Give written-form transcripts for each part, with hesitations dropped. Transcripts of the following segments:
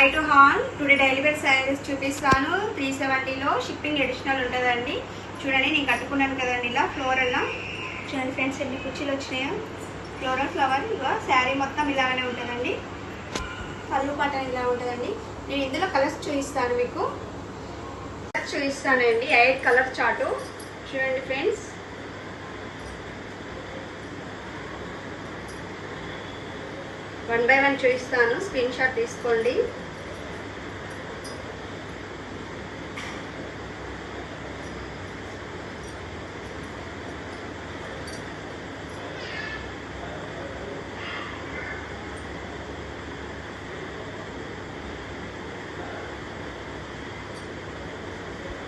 High to all today daily wear saris చూపిస్తాను. 370లో shipping additional ఉంటుందండి. చూడండి, నేను కట్టుకున్నాను కదండి ఇలా ఫ్లోరల్లా. చూడండి ఫ్రెండ్స్, ఎన్ని కుర్చీలు వచ్చినాయో. ఫ్లోరల్ ఫ్లవర్ ఇక శారీ మొత్తం ఇలాగనే ఉంటుందండి. పళ్ళు పాట ఇలా ఉంటుందండి. నేను ఇందులో కలర్స్ చూపిస్తాను మీకు. చూపిస్తానండి 8 కలర్ చార్టు. చూడండి ఫ్రెండ్స్, వన్ బై వన్ చూపిస్తాను, స్క్రీన్ షాట్ తీసుకోండి.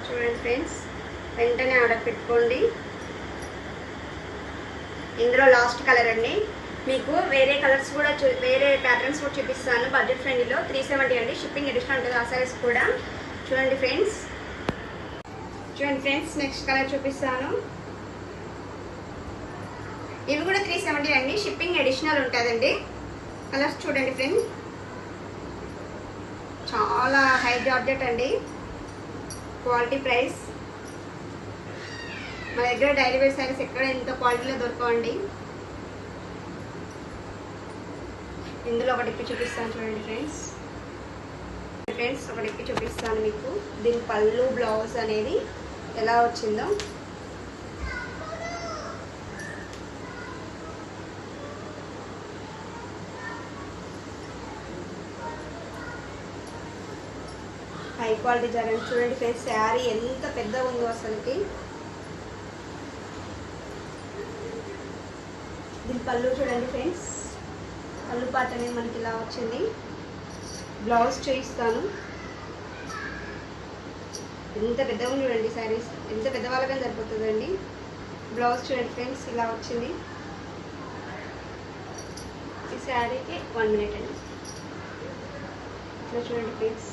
చూడండి ఫ్రెండ్స్, వెంటనే ఆర్డర్ పెట్టుకోండి. ఇందులో లాస్ట్ కలర్ అండి. మీకు వేరే కలర్స్ కూడా వేరే ప్యాటర్న్స్ కూడా చూపిస్తాను. బడ్జెట్ ఫ్రెండ్లీలో 370 అండి. షిప్పింగ్ అడిషనల్ ఉంటుంది ఆ సారీస్ కూడా. చూడండి ఫ్రెండ్స్, నెక్స్ట్ కలర్ చూపిస్తాను. ఇవి కూడా 370 అండి. షిప్పింగ్ అడిషనల్ ఉంటుందండి. కలర్స్ చూడండి ఫ్రెండ్స్, చాలా హై జార్జెట్ అండి. Quality price. మా దగ్గర డైలీ వేర్ శారీస్ ఎక్కడ ఇంత క్వాలిటీలో దొరకవండి. ఇందులో ఒకటి ఇప్పి చూపిస్తాను. చూడండి ఫ్రెండ్స్, ఒకటి ఇప్పి చూపిస్తాను మీకు. దీని పళ్ళు బ్లౌజ్ అనేది ఎలా వచ్చిందో. హై క్వాలిటీ జరగండి. చూడండి ఫ్రెండ్స్, శారీ ఎంత పెద్దగా ఉందో అసలుకి. దీని పళ్ళు చూడండి ఫ్రెండ్స్, పళ్ళు పాట అనేది మనకి ఇలా వచ్చింది. బ్లౌజ్ చూపిస్తాను. ఎంత పెద్దగా ఉంది చూడండి శారీస్, ఎంత పెద్ద వాళ్ళకని సరిపోతుందండి. బ్లౌజ్ చూడండి ఫ్రెండ్స్, ఇలా వచ్చింది. ఈ శారీకి 1 మినిట్ అండి. ఇట్లా చూడండి ఫ్రెండ్స్.